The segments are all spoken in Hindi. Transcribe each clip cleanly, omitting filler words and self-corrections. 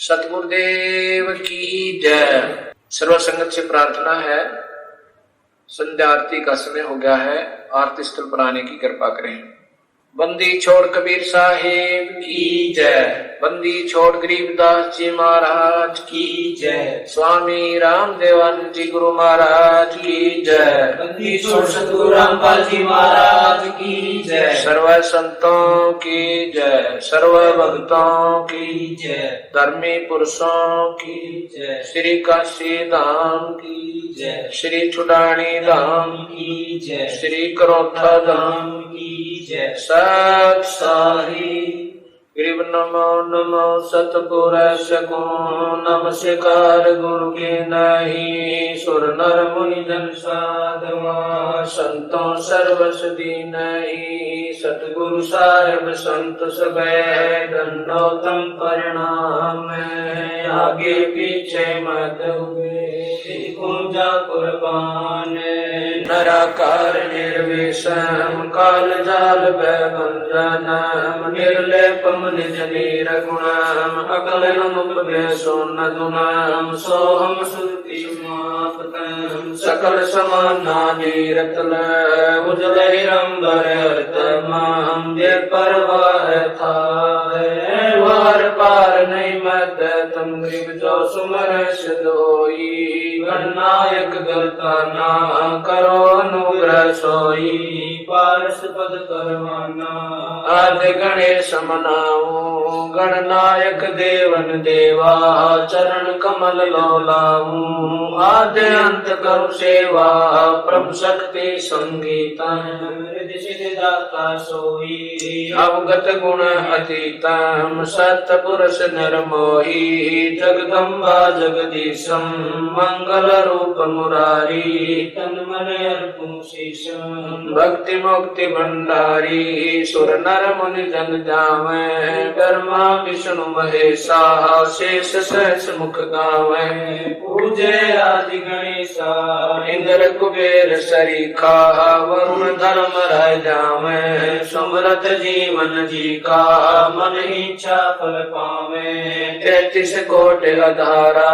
सतगुरुदेव की जय। सर्व संगत से प्रार्थना है, संध्या आरती का समय हो गया है, आरती स्थल पर आने की कृपा करें। बंदी छोड़ कबीर साहिब की जय। बंदी छोड़ गरीबदास जी महाराज की जय। स्वामी रामदेवानंद जी गुरु महाराज की जय। बंदी छोड़ सतगुरु रामपाल जी महाराज की जय। सर्व संतों की जय, सर्व भक्तों की जय, धर्मी पुरुषों की जय, श्री काशी धाम की जय, श्री छुडानी धाम की जय, श्री करोथा धाम की जय। सत साही गरीब नमो नमो सतपुरुष को नमस्कार गुरु के नहीं। सुर नर मुनि जन साधवा संतों सर्वसदी नहीं। सतगुरु साहिब संत सबे दंडोतम परिणाम। आगे पीछे मत हुए पूजा कुर्बान। नराकार निर्विषम काल जाल भंजनम। निर्लेपम निज नीर गुणम अकलनम उपवेशोन दुनम। सोहम सुति समापतम सकल समाना नीरतल। उजल हिरंबर अर्तमाम ये परवाह था वार पार नहीं मत तम गरीब जो सुमर सदोई। गणनायक गलता ना करो अनुग्रह सोई। पारस पद करवाना आदि गणेश मनाऊं। गणनायक देवन देवा चरण कमल लोलाऊं। आदि अंत करू सेवा प्रभु शक्ति संगीता। दाता सोई अवगत गुण अतीतम। सतपुरुष नर मोही जगदम्बा जगदीशम। मंगल रूप मुरारी तन मन अर्पण शीशम। भक्ति मुक्ति भंडारी सुर नर मुनि जन जावे। ब्रह्मा विष्णु महेशा शेष सहस मुख गावे। पूजे आदि गणेशा इंद्र कुबेर सरीखा। वरुण धर्म राय जावे। सुमरत जीवन जी का मन इच्छा फल पावे। 33 कोट अधारा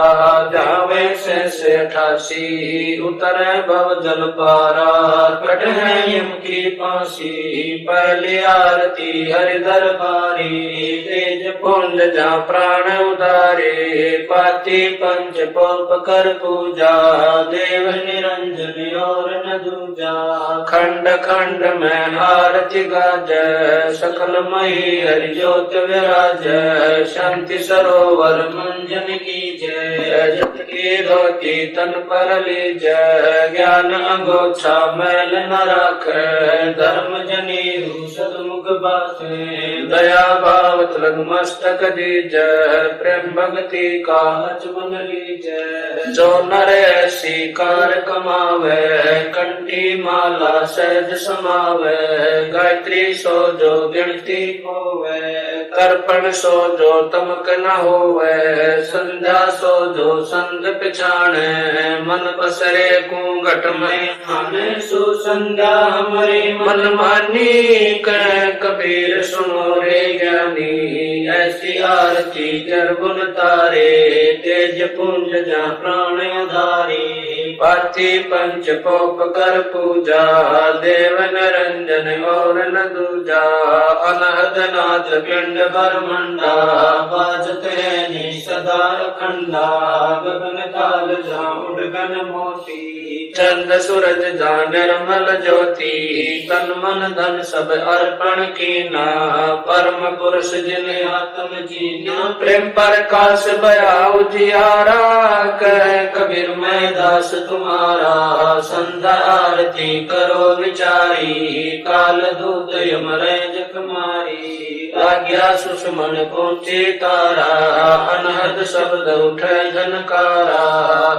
जावे से 88। उतरे भव जल पारा कट है यम की फांसी। पहली आरती हरि दरबारी तेज पुंज जा प्राण उदारे। पाती पंच पोप कर पूजा देव निरंजन और न दूजा। खंड खंड में आरती गाज सकल मही हरि ज्योत विराज। शांति सरोवर मंजन की जय। जत की धोती तन पर लीज। ज्ञान अगोछा मैल न राख। धर्म जनेऊ सदमुख बासे। दया भावत लग मस्तक दीज। प्रेम भक्ति का अचमन लीज। जो नर ऐसी कार कमावे कंठी माला सहज समावे। गायत्री सो जो गिनती होवे। तर्पण सो जो तमक न होवे। संध्या सो जो संध पिछाणे। मन पसरे घूंघट में आने। सुसंध्या हमारी मन मानी कह कबीर सुनो रे ज्ञानी। ऐसी आरती कर गुण तारे तेज पुंज जा प्राण उधारी। पाती पंच पोप कर पूजा देव निरंजन और न दूजा। अनहद नाथ पिंड ब्रह्मंडा बाजत है नी सदा खंडा। गगन ताल जा उड़गन मोती चंद सूरज जा निर्मल ज्योति। तन मन धन सब अर्पण कीना। परम पुरुष जिन्हें आत्म जीना। प्रेम प्रकाश बया उजियारा कह कबीर मैं दास तुम्हारा। संध्या आरती करो विचारी काल दूत यमराज जखमारी। आज्ञा सुषमन पहुंचे तारा अनहद शब्द उठे झनकारा।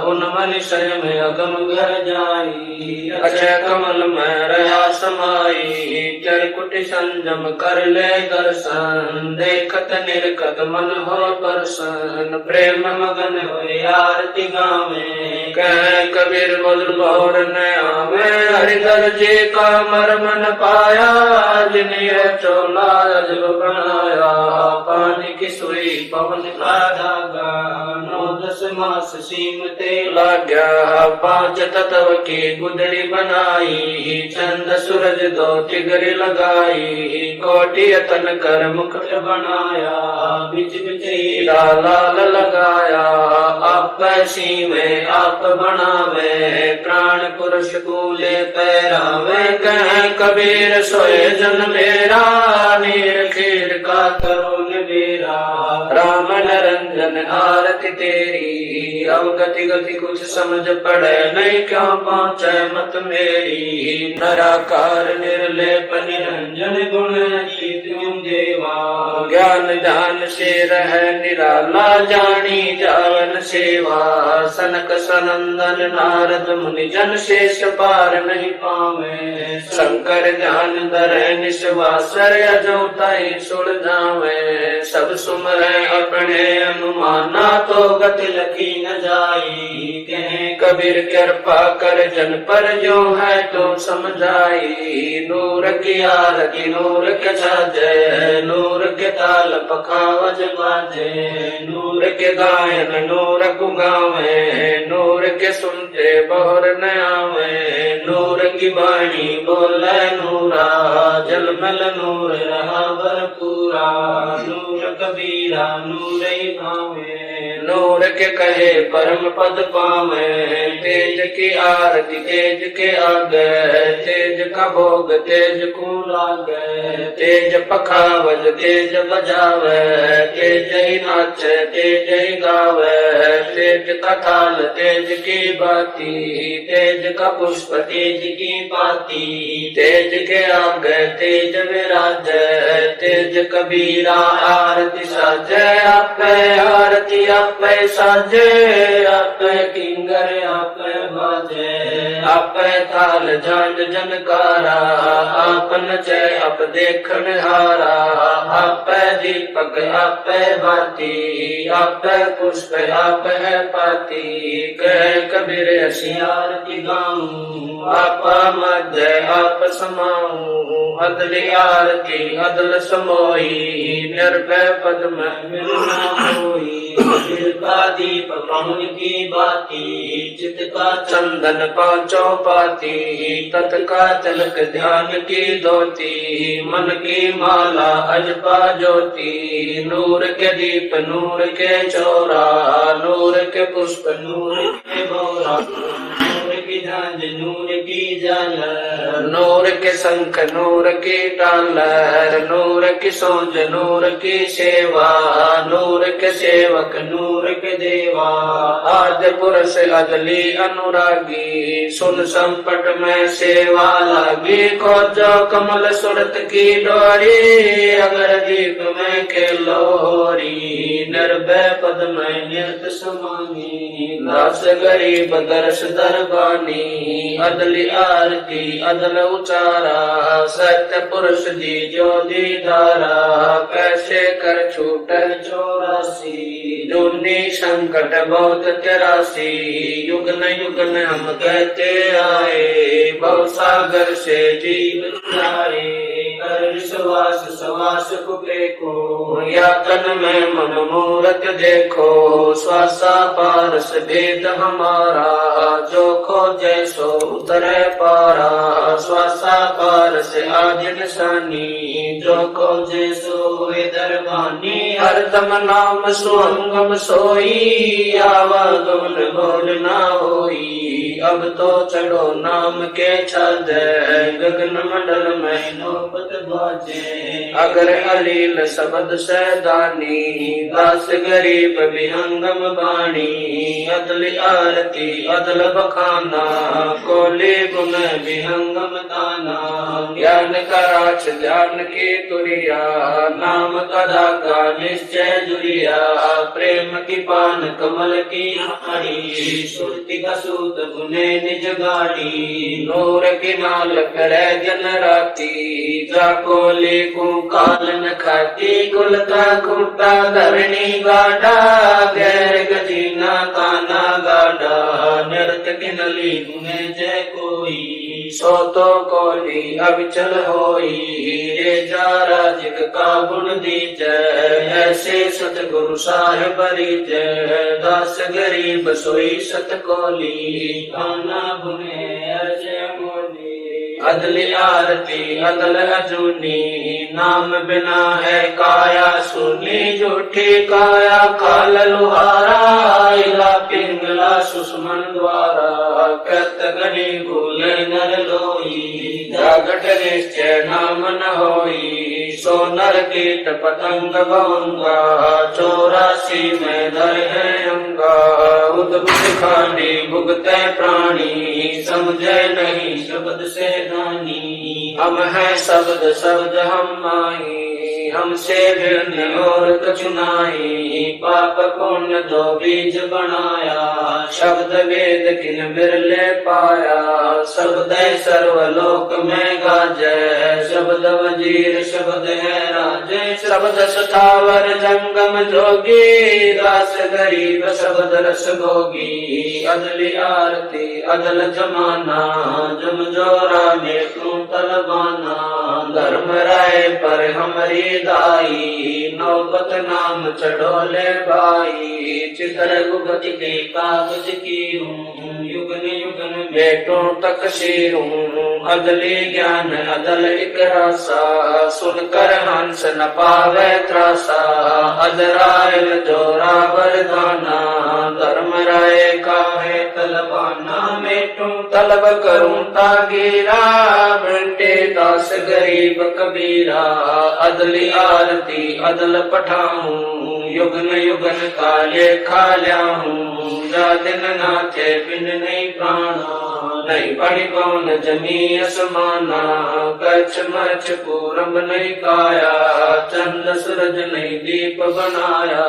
उन मनुष्य में अगम घर जाई अक्षय कमल में रहा समाई। चरकुट संजम कर ले दर्शन देखत निरखत मन हो प्रसन्न। प्रेम मगन हो आरती गावे कह कबीर मधुर बहुर न आवे। हरिदर जी का मरमन पाया जिन्हें चोला अजब बनाया। पानी की सुई पवन का धागा मास सीमते लाग्या पांच तत्व की गुदड़ी बनाई चंद सूरज दो तिगरी लगाई कोटि यतन कर मुकुट बनाया बिच बिच हीरा लाल लगाया आप सीवे आप बनावे प्राण पुरुष कूले पैरावे कह कबीर सोए जन मेरा नीर खीर का तरुण बेरा राम निरंजन आरती तेरी अवगति गति कुछ समझ पड़े नहीं क्यों पहुँचे मत मेरी नराकार निर्लेप निरंजन गुण तुम देवा ज्ञान ध्यान से रह निराला जानी जावन सेवा सनक सनंदन नारद मुनि जन शेष पार नहीं पावे शंकर ध्यान धर निस्वासर अजोताई सुड़ जावे सब सुमरे अपने अनुमाना तो गति लखी न जाई कहे कबीर कृपा कर जन पर जो है तो समझाई नूर की आरती नूर के छाजे नूर के ताल पखावज बाजे नूर के गायन नूर को गावे नूर के सुनते बहुर न आवे नूर की वाणी बोले नूरा जलमल नूर रहा भरपूरा नूर कबीरा नूर ही भावे नूर के कहे परम पद पावे तेज की आरती तेज के आगे तेज का भोग तेज को लागे तेज पखावज तेज बजावे तेज ही नाचे तेज ही गावे तेज का थाल तेज की बाती तेज का पुष्प तेज की पाती तेज के आगे तेज विराज तेज कबीरा आरती साजे आपे आरती आपे साजे आपे किंगर आपे बाजे आपे थाल झांझ जनकारा आप नचे आप देखन हारा आपे दीपक आपे बाती आपे पुष्प आप है पाती कह कबीर असी आरती गाऊं आपा मध्य आप समाऊं अदली आरती अदल समोई निर्भय पद में मिलना होई दिल का दीप पवन की बाती चित का चंदन पांचों पाती तत् का तिलक ध्यान की धोती मन की माला अजपा ज्योति नूर के दीप नूर के चौरा नूर के पुष्प नूर के बोरा नूर की झांझ नूर की झालर नूर के शंख नूर की टालर नूर की सोज नूर की सेवा नूर के सेवक नूर के देवा आद्य पुरुष अदली अनुरागी सुन संपट में सेवा लागी खोजो कमल सुरत की डोरी अगर दीप में खेलोरी निर्भय पद में नियत समानी दास गरीब दर्श दरबानी अदली आरती अदल उचारा सत्य पुरुष दी जो दीदारा कैसे कर छूट चौरासी दुनी संकट बहुत तेरासी युगन युगन हम कहते आए बहु सागर से जीव जाए कर विश्वास सवास कुपे को या तन में मन मूरत देखो श्वासा पारस भेद हमारा जो खोजे सो उतरे पारा श्वासा पारस आज निशानी जो खोजे सो दरबानी हरदम नाम सुअंगम सोई आवागमन बोल ना होई अब तो चढ़ो नाम के छाद गगन मंडल में नौबत बाजे अगर अलील शब्द सैदानी दास गरीब विहंगम बाणी अदल आरती अदल बखाना कोले गुण विहंगम दाना ज्ञान का राक्ष ध्यान की तुरिया नाम का धागा निश्चय जुरिया प्रेम की पान कमल की हाड़ी सुरति का सूत गुने निज गाड़ी नूर की नाल करे जन राती जाको लेकू काल न खाती कुल का खूटा धरणी गाड़ा गैर गजीना ताना गाड़ा नृत की नली गुने जय कोई सो तो कोली अविचल होई, रे जारा जिग का गुण दीजै, ऐसे सतगुरु साहिब रीजै, दास गरीब सोई सत कोली, काना गुने अर्जय मोली, अदली आरती अदल अजूनी, नाम बिना है काया सुनी, झूठी काया काल लुहारा, इला पिंगला सुषमन द्वारा, कृत गणी भूले नर लोई, जागट निश्चय नाम न होई, सो नर कीट पतंग भंगा, 84 में दर है अंगा, उद्भुत खानी भुगते प्राणी, समझे नहीं शब्द से दानी, हम है शब्द शब्द हम माही, हमसे भिन्न और कछु नाई, पाप पुण्य दो बीज बनाया, शब्द वेद किन बिरले पाया, शब्द सर्वलोक में गाजै, शब्द वजीर शब्द है राजे, शब्द सतावर जंगम जोगी, दास गरीब शब्द रस भोगी, अदली आरती अदल जमाना, जम जोरा में तू तलबाना, धर्म राय पर हमारी दाई, नौबत नाम चढ़ोले भाई, चित्र गुगत के कागज की हूँ, युगन युगन बेटों तक शीर हूँ, अदली ज्ञान अदल एक रासा, सुनकर हंस न पावे त्रासा, अदरायल जोरा वरदाना, धर्म राय का है तलबाना, मेटूं तलब करूं तागीरा, बेटे दास गरीब कबीरा, अदली आरती अदल पठाऊं, युगन युगन काले खाल्याऊं, जा दिन नाथे बिन नहीं प्राणा, नहीं पड़ी पवन जमी असमाना, कच्छ मच्छ पूरब नहीं काया, चंद सूरज नहीं दीप बनाया,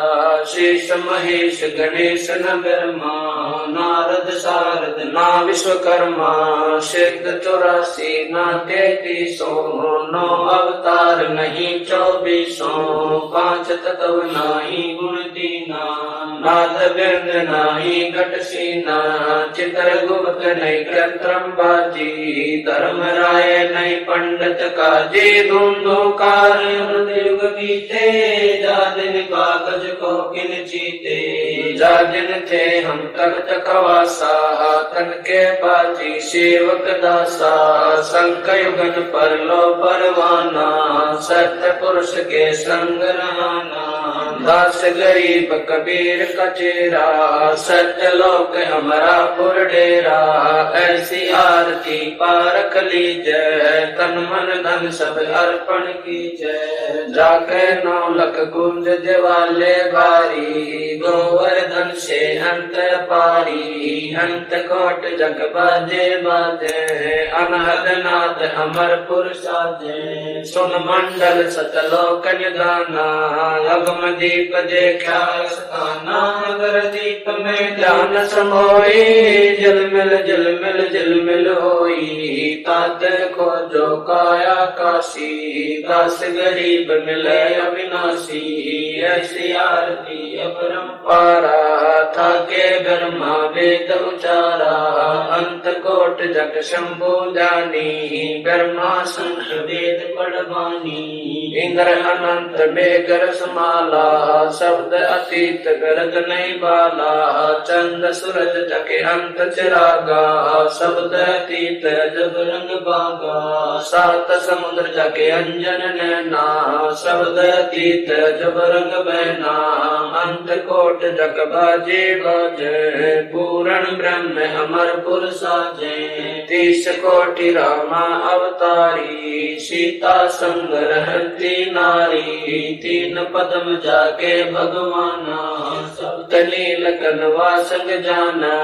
शेष महेश गणेश न ब्रह्मा, नारद शारद ना विश्वकर्मा, सिद्ध 84 ना 33 नौ अवतार नहीं 24, 5 तत्व नाही गुण दीना, नाद बिंद नाही घट सीना, चित्र गुप्त नहीं कृत्रम बाजी, धर्म राय नहीं पंडित काजी, धुंधुकार युग बीते, जा दिन कागज को किन जीते, जा दिन थे हम तख्त खवासा, तन के बाजी सेवक दासा, संक युगन पर लो परवाना, सत्य पुरुष के संग रहना, दास गरीब कबीर कचेरा, सत्य लोक हमारा पुर डेरा, ऐसी आरती पारख लीजै, तन मन धन सब अर्पण कीजै, जाके 9 लख गुंज जवाले भारी, गोवर्धन से अंत पारी, अंत कोट जग बाजे बाजे, अनहद नाद अमरपुर साजे, सुन मंडल सतलोक निदाना, अगम दीप देखा स्थाना, अगर दीप में ध्यान समोई, जल मिल होई, तात खोजो काया काशी, दास गरीब मिले अविनाशी, ऐसी आरती अपरंपारा, थाके ब्रह्मा वेद उचारा, अंत कोट जग शंभु जानी, ब्रह्मा संत वेद पढ़वानी, इंद्र अनंत मेघ रसमाला, शब्द अतीत गरज नहीं बाला, चंद सूरज जके अंत चिरागा, शब्द अतीत जब रंग बागा, 7 समुद्र जके अंजन नैना, शब्द अतीत जब रंग बहना, अंत कोट जग बाजे बाजे, पूर्ण ब्रह्म अमरपुर साजे, 30 कोटि रामा अवतारी, सीता संग रहती नारी, 3 पदम जाके भगवाना, सप्त नील कनवा संग जाना,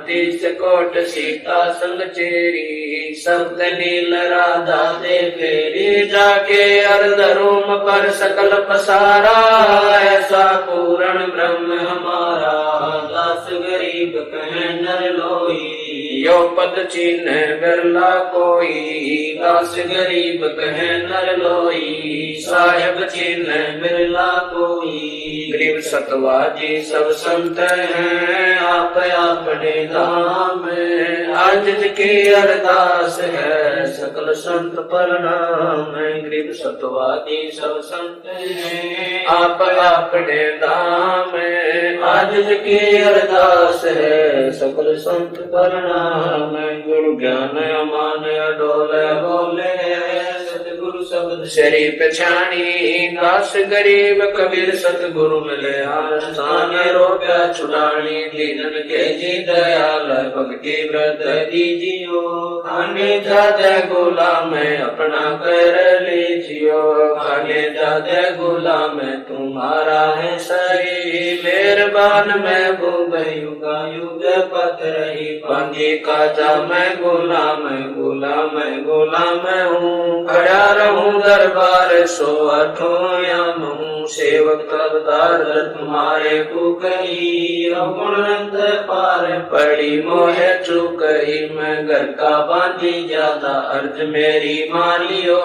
30 कोट सीता संग चेरी, सप्त नील राधा दे फेरी, जाके अर्ध रूम पर सकल पसारा, ऐसा पूर्ण ब्रह्म हमारा, दास गरीब कहे नर लोई, यो पद चिन्ह बिरला कोई, दास गरीब कहे नर लोई, साहेब चिन्ह बिरला कोई, गरीब सतवाजी सब संत हैं, आप अपने धाम। आज की अरदास है सकल संत प्रणाम। गरीब सतवाजी सब संत हैं, आप अपने धाम। आज की अरदास है सकल संत प्रणाम। गुरु ज्ञान अमान अडोल बोले, सतगुरु शब्द शरी पछाणी। दास गरीब कबीर सतगुरु मिले आस्थान। रोप्या छुड़ानी दीनन के जी दयाल, भक्ति व्रत दीजियो। खाने जादे गुलाम अपना कर लीजियो। खाने जादे गुलाम तुम्हारा है सही। मेहरबान मैं युगा युग पत रही। पानी का जा मैं गुलाम गुलाम हूँ। खड़ा रहूं दरबार सो अठों याम हूँ। सेवक तबदार तुम्हारे को कही। गुणनंद पार पड़ी मोहे चुकई। मैं घर का बांधी ज्यादा अर्ज मेरी मानियो।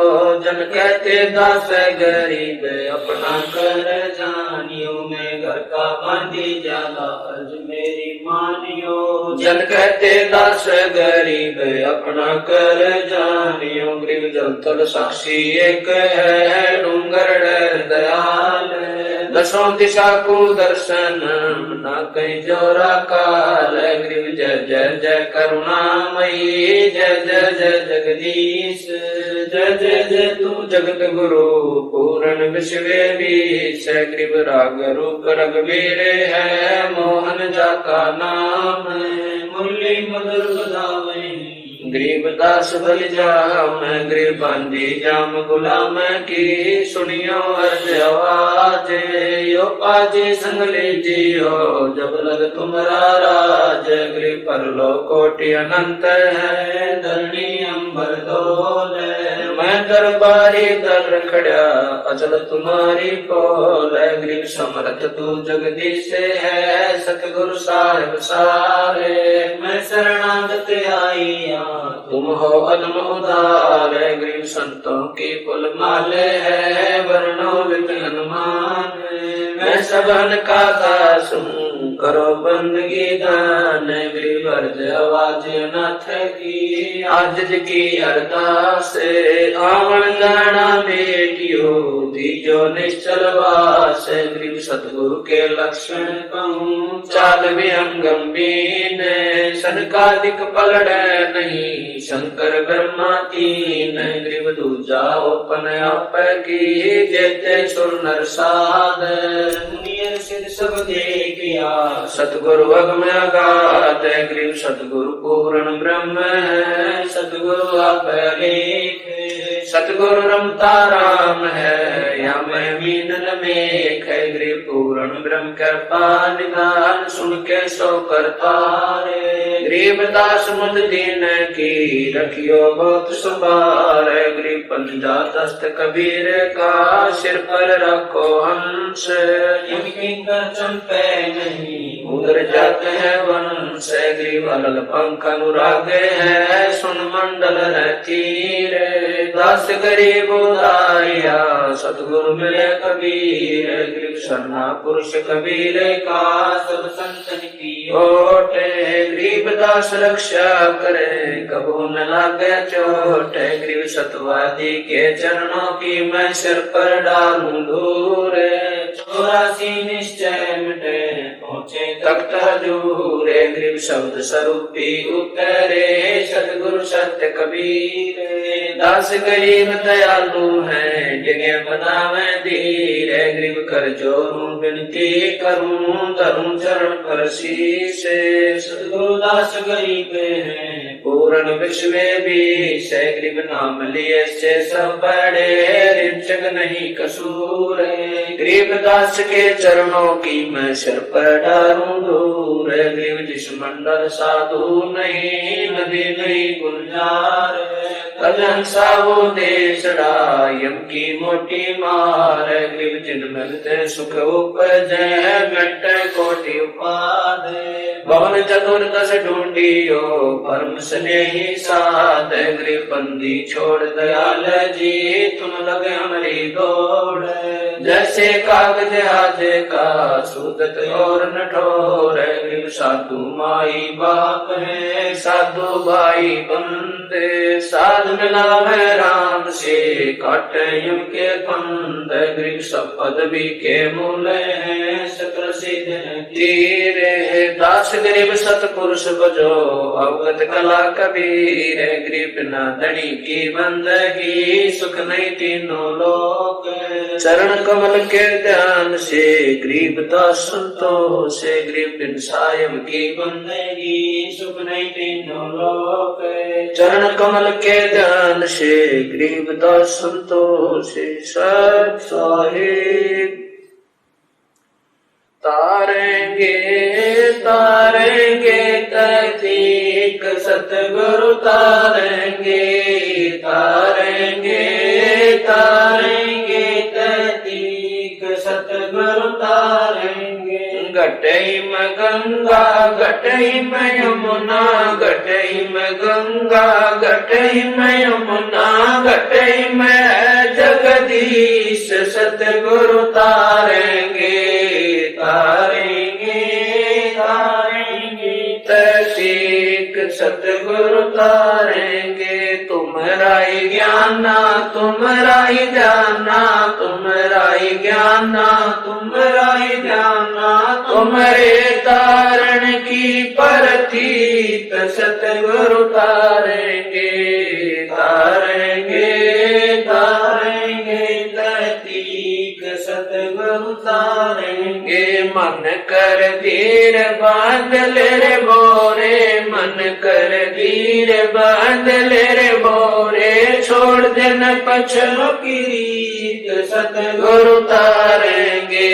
जन कहते दास गरीब अपना कर जानियो। मैं घर का बांधी ज्यादा अर्ज मेरी मानियो। जन कहते दास गरीब अपना कर जानियो। गरीब जल तल साक्षी एक है, डूंगर दयाल। दसों दिशा को दर्शन ना कहीं जोरा काल। गरीब जय जय जय करुणामयी। जय जय जय जगदीश। जय जय जय तू जगत गुरु पूर्ण विश्व बीच। गरीब राग रूप रघुवीर है, मोहन जा का नाम। मुरली मधुर बदावई गरीब दास बल जाम। गरीब बांधी जाम गुलाम की। सुनियो अर्ज आवाज, यो पाजी संग लीजियो। जब लग तुम्हारा राज। गरीब परलो कोटि अनंत है, धरणी अंबर डोल। मैं दरबारी दर खड़ा अचल तुम्हारी पोल। गरीब समर्थ तू जगदीश है, सतगुरु साहिब सारे। मैं शरणागत आईया, तुम हो अदम उदार। गरीब संतों की कुल माले है, वर्णो विद हनुमान। मैं सबन का दास हूँ, करो बंदगी दान। गरीब अर्ज आवाज नाथ की, आज की अरदास। आवन जाना बेटियो, दीजो निश्चल वास। गरीब सतगुरु के लक्षण कहूँ, चाल विहंगम बीन। सनकादिक पलड़ नहीं, शंकर ब्रह्मा तीन। गरीब दूजा ओपन आप की, जेते सुर नर साध। मुनियर सिद्ध सब देखिया, सतगुरु अगम अगाध। गरीब सतगुरु पूर्ण ब्रह्म है, सतगुरु आप लेख। सतगुरु रमता राम है, या मैं मीनन मेख। गरीब पूर्ण ब्रह्म कृपा निदान, सुन के सो करता रे। गरीब दास मुझ दीन की, रखियो बहुत संभार। गरीब पंजा दस्त कबीर का, सिर पर रखो हंस। चंपे नहीं, उधर जाते हैं वंश। गरीब अलग पंख अनुराग है, सुन मंडल रतीर। दास गरीब उदारिया, सतगुरु मिले कबीर। गरीब शरणा पुरुष कबीर का, सब संतन की ओट। गरीब दास रक्षा करे, कबू न लागे चोट। गरीब सतवादी के चरणों की, मैं सिर पर डालूं धूर। 84 निश्चय मिटे, पहुँचे तख्त हजूर। गरीब शब्द स्वरूपी उतरे, सतगुरु सत्य कबीर। दास गरीब दयालु है, जगह बनावे धीर। गरीब कर जोरूं विनती करूं, धरूं चरण पर शीश। सतगुरु दास गरीब है, पूर्ण विश्व बीस। गरीब नाम लिए से सब बड़े, रिंचक नहीं कसूर। गरीब दास के चरणों की, मैं सिर पर डालूं दूर। गरीब जिस मंडल साधु नहीं, नदी नहीं गुलजार। तब हंसा वो देसड़ा यम की मोटी मार ग्रीव जिन मिलते सुख उपजय घट कोटि उपाद भवन चतुर्दश ढूंढियो परम स्नेही साध ग्रीव बंदी छोड़ दयाल जी तुम लगे हमारी दौड़ जैसे कागज आज का सूदत और नठोर ग्रीव साधु माई बाप है साधु भाई बंदे साध मिलावे राम से काट युम के पंद ग्रीव सब पदवी के मूल है सकल सिद्ध तीर है दास गरीब सतपुरुष बजो अवगत कला कबीर ग्रीब न धनी की बंदगी सुख नहीं तीनों लोक चरण कमल के ध्यान से ग्रीब दास संतोष से ग्रीब बिन सायम की बंदगी सुख नहीं तीनों लोक चरण कमल के ध्यान से ग्रीब दास संतोष से सत साहिब तारेंगे तारेंगे तहकीक सतगुरु तारेंगे तारेंगे तारेंगे तहकीक सतगुरु तारेंगे घटई में गंगा घटई में यमुना घटई में गंगा घटई में यमुना घटई में जगदीश सतगुरु तारेंगे तारेंगे तारेंगे तहसीक सतगुरु तारेंगे तुम्हारा ही ज्ञाना तुम्हारा ही जाना तुम्हारा ही ज्ञाना तुम्हारा ही जाना तुम्हारे तारण की परतीत सतगुरु तारेंगे तारेंगे तारेंगे तहतीक सतगुरु तारेंगे मन कर धीर बांध ले रे बोरे मन कर धीर बांध ले रे बोरे छोड़ देना पछलो की रीत सतगुरु तारेंगे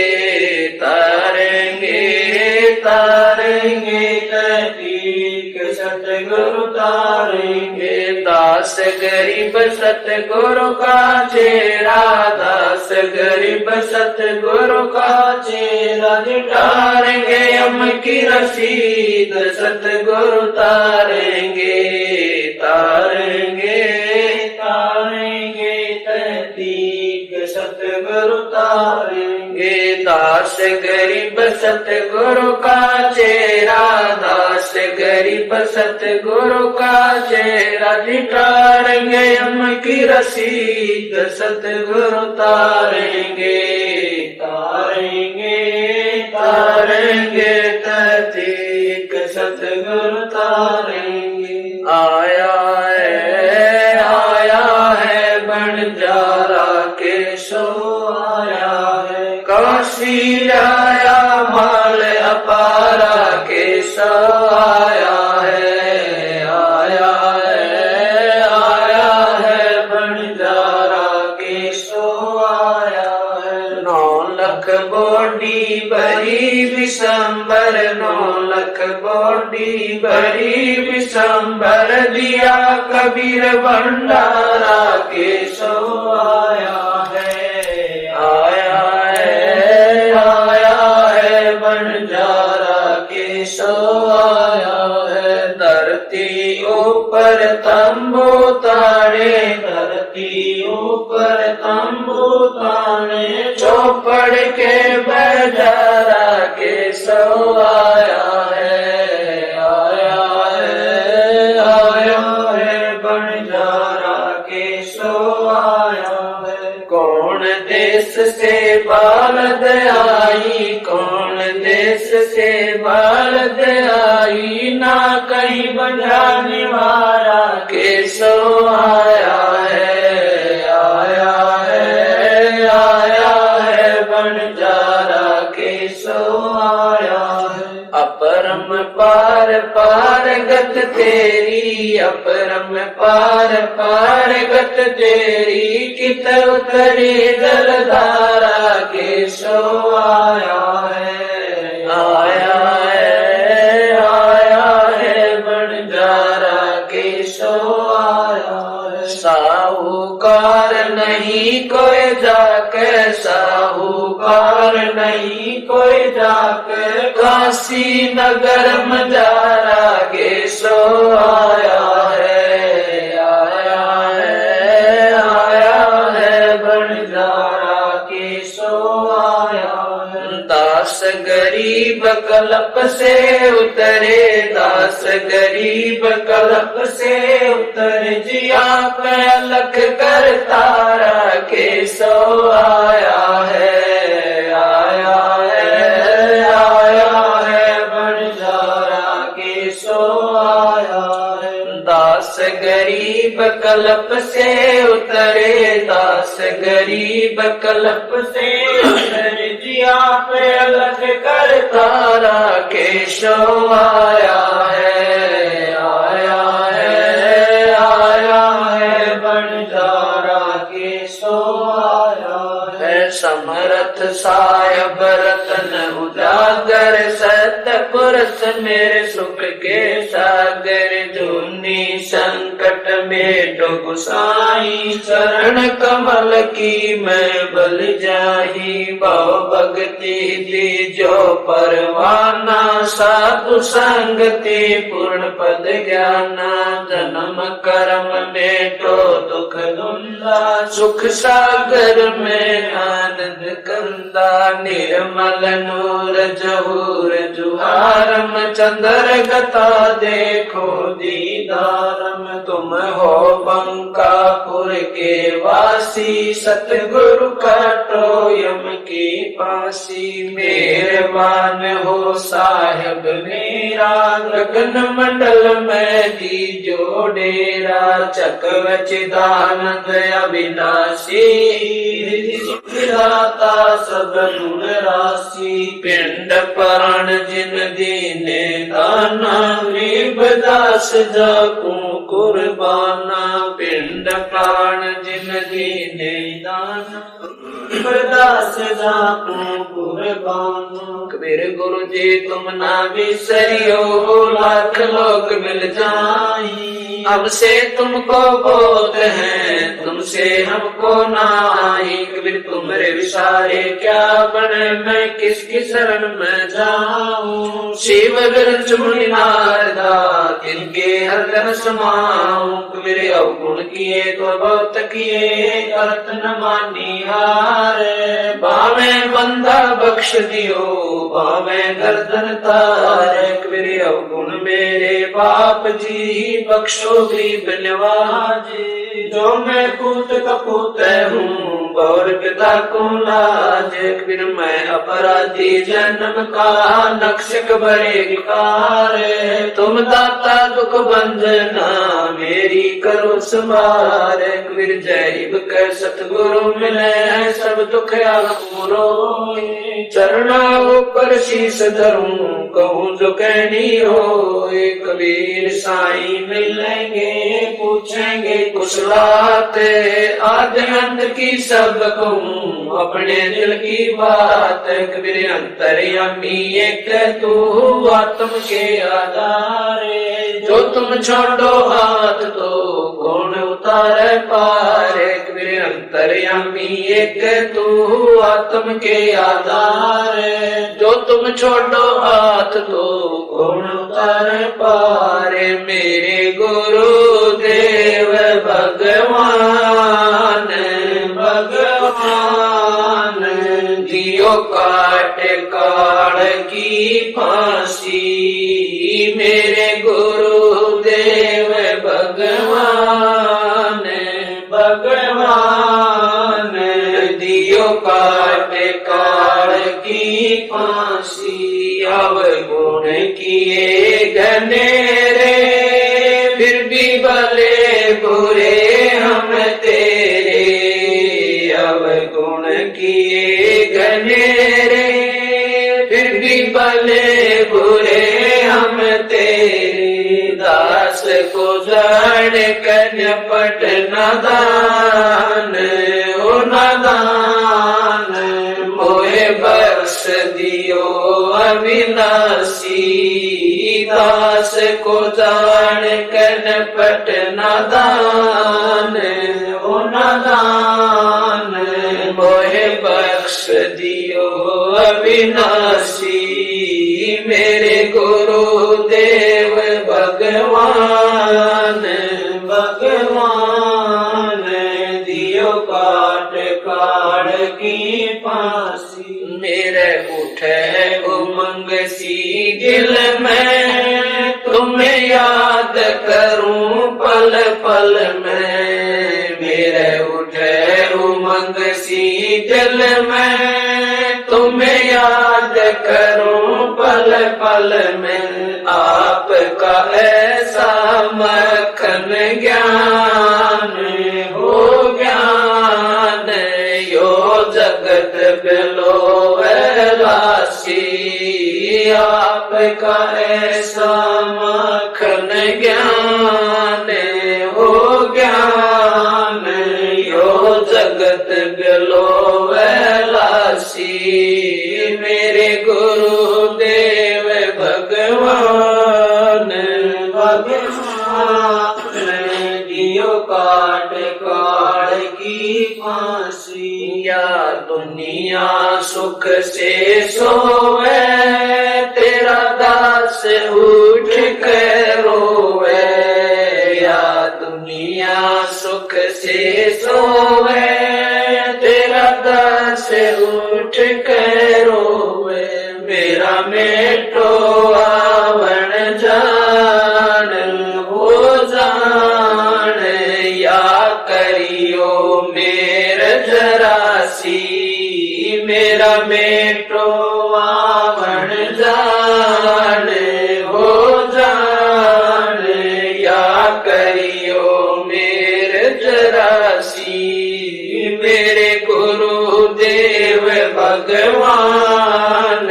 तारेंगे तारेंगे तहकीक सतगुरु तारेंगे दास गरीब सतगुरु का चेहरा दास गरीब सतगुरु का चेहरा दिखाएंगे हम की रसीद सतगुरु तारेंगे तारेंगे तारेंगे तहकीक सतगुरु तारेंगे दास गरीब सतगुरु का चेहरा दास गरीब सतगुरु का चेहरा दिखाएंगे हम की रसीद सतगुरु तारेंगे तारेंगे तारेंगे तहकीक सतगुरु तारेंगे आया है बंजारा के सो आया है काशी आया माल अपारा के सो आया है बंजारा के सो आया है 9 लाख बॉडी भरी विशंबर 9 लाख बॉडी भरी विशंबर दिया कबीर भंडारा के सो आया है बंजारा के सो आया है धरती ऊपर तंबू ताड़े धरती ऊपर तंबू ताड़े चौपड़ के बजारा के सो आया है बंजारा के सो आया है कौन देश से बालद आई कौन देश से बालद आई ना कहीं बजाने वाला के सो आया है बंजारा के सो आया है अपरम पार पार गत तेरी अपरम पार पार गत तेरी कित उतरी जलधारा के सो आया है बंजारा के सो आया है नहीं कोई जाके साहूकार, नहीं कोई जाके काशी नगर मजारा के सो आया है, आया है, आया है बंजारा के सो आया है। दास गरीब कल्प से उतरे, दास गरीब कल्प से उतरे, जिया पे अलख कर तारा के सो आया है, आया है, आया है बंजारा के सो आया है। दास गरीब कल्प से उतरे, दास गरीब कल्प से उतरे, जिया पे अलग कर तारा के सो आया है, आया है, आया है बंजारा के सो आया है। समरथ सायब रतन उजागर, सतपुरुष मेरे सुख के सागर, जूनी संकट में डूब साई, चरण कमल की मैं बल जाही, भव भक्ति दी जो परवाना, साधु संगति पूर्ण पद ज्ञाना, जन्म कर्म में तो दुख धुंधा, सुख सागर में आनंद कंदा, निर्मल नूर जहूर जुहारम, चंद्र गता देखो दीदारम, तुम हो बंकापुर के वासी, सतगुरु काटो यम की पासी, मेहरबान हो साहिब मेरा, गगन मंडल में दीजो डेरा, चक्र चिदानंद अविनाशी, दाता सब गुण राशि, पिंड प्राण जिन दीने दाना, गरीब दास जाकू कुर्बाना, पिंड प्राण जिन दीने दाना, दास जाकू कुर्बाना। कबीर गुरु जी तुम ना बिसरियो, लाख लोग मिल जाई, हमसे तुमको बोध है, तुमसे हमको नाई, कबीर तुमरे विसारे क्या बने, मैं किसकी शरण में जाऊं, शिव बिरच मुनि नारदा तिनके हृदय समाऊं, कबीर अवगुण किए तो बहुत किए, करत न मानी हार, बावे बंदा बख्श दियो, बावे गर्दन तारे, कबीर अवगुण मेरे बाप जी, बख्शो गरीब नवाज, जो मैं पूत कपूत हूँ और पिता को लाज, कबीर मैं अपराधी जन्म का, नक्शक भरे कार, तुम दाता दुख भंजना, मेरी करो संभार, कबीर जैब के सतगुरु मिले, सब दुख पूरो, चरणा ऊपर शीस धरूं, कहूँ जो कहनी हो, कबीर साईं मिलेंगे, पूछेंगे कुशलात, आदि अंत की सब कहूँ, अपने दिल की बात, कबीर अंतर्यामी एक तू, आत्म के आधारे, जो तुम छोड़ो हाथ तो कौन उतारे पार, कबीर अंतर्यामी एक तू, आत्म के आधार, जो तुम छोड़ो हाथ तो कौन उतारे पार, मेरे गुरु देव भगवान, भगवान दियो काट काल की फांसी, मेरे गुरु देव भगवान, भगवान दियो काट काल की फांसी, अवगुण किए घनेरे, फिर भी भले बुरे हम तेरे, अवगुण किए घनेरे, फिर भी भले बुरे हम तेरे, दास को जान कर पट नादान, ओ नादान मोहे बख्श दियो अविनाशी, दास को जान कर पट नादान, ओ नादान मोहे बख्श दियो अविनाशी, मेरे गुरुदेव भगवान, भगवान दियो काट काट की फांसी। मेरे उठे उमंग सी दिल में, तुम्हें याद करूं पल पल में, मेरे उठे उमंग सी दिल में, तुम्हें याद करूं पल पल में, आपका ऐसा मक्खन ज्ञान हो ज्ञान, यो जगत बिलो वैलासी, आपका ऐसा मक्खन ज्ञान हो ज्ञान, यो जगत बिलो वैलासी, मेरे गुरुदेव भगवान, भगवान दियो काट काट की फांसी। या दुनिया सुख से सोवे, तेरा दास उठ कर रोवे, या दुनिया सुख से सोवे, तेरा दास उठ कर रोवे, मेरा मेटो आवण जान हो जान, या करियो मेर जरासी, मेरा मेटो आवण जान हो जान, या करियो मेर जरासी, मेरे गुरुदेव भगवान,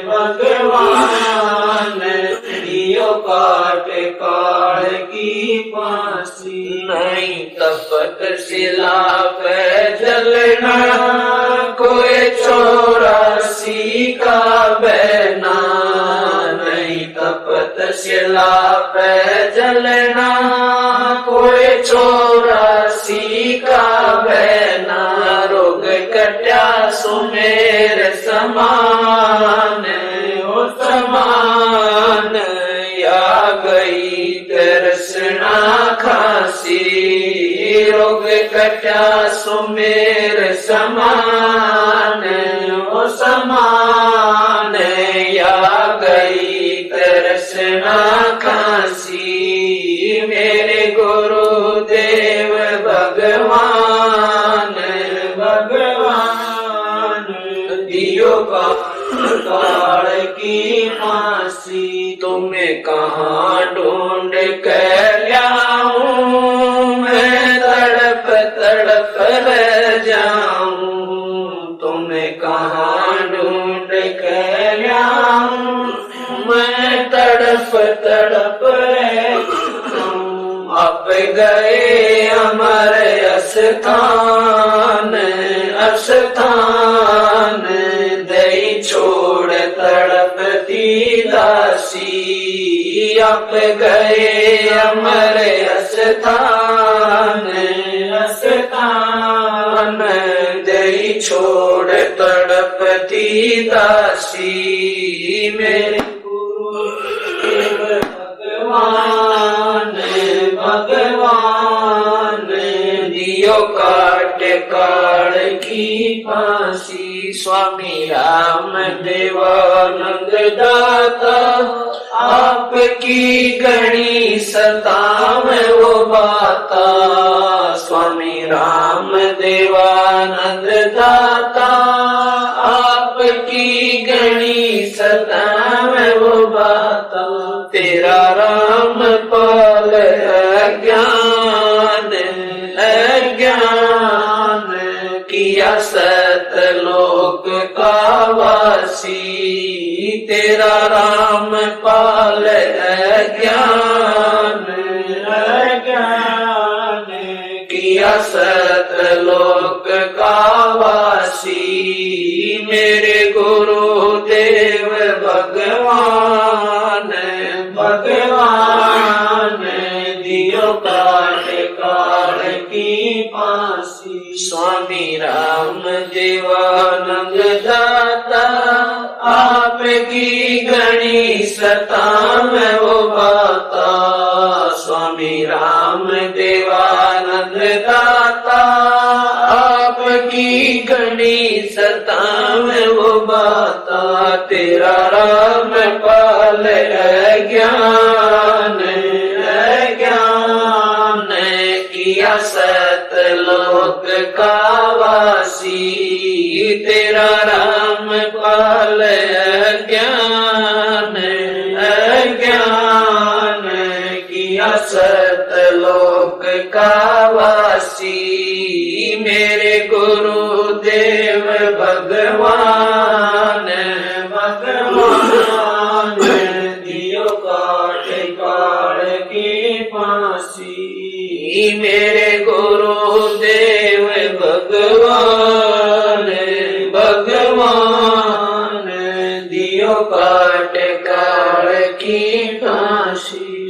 भगवान दियो काट काट की फांसी। नहीं तपत शिला पे जलना, कोई 84 का बहना, नहीं तपत शिला पे जलना, कोई 84 का बहना, रोग कट्या सुमेर समान, ओ समान, या गई दर्शना खांसी, रोग कट्या सुमेर समान, ओ समान, या गई दर्शना खांसी, मेरे गुरुदेव भगवान, भगवान दियो काल की फांसी। तुम्हें कहाँ ढूंढ कर लाऊं, मैं तड़प तड़प रह जाऊं, तुम्हें कहाँ ढूंढ कर लाऊं, मैं तड़प तड़प रह जाऊं, अब गए अमर अस्थान, अस्थान दई छोड़ तड़पती दासी, अब गए अमर अस्थान, अस्थान दई छोड़ तड़पती दासी, मेरे गुरुदेव भगवान, भगवान दियो काट काट की फांसी। स्वामी राम देवानंद दाता, आपकी गणी सताव वो बाता, स्वामी राम देवानंद दाता, आपकी गणी सताव वो बाता, तेरा राम पाल अज्ञान, अज्ञान किया सतलोक का वासी, तेरा राम पाल अज्ञान, अज्ञान किया सतलोक का वासी, मेरे गुरुदेव भगवान, देवानंद दाता आपकी घनी सता में वो बाता स्वामी राम देवानंद दाता आपकी घनी सता में वो बाता तेरा राम पाल ज्ञान किया सतलोक का वासी तेरा राम पाल ज्ञान किया सतलोक का वासी मेरे गुरुदेव भगवान दियो काट काट की फांसी मेरे गुरुदेव भगवान दियो काट काट की फांसी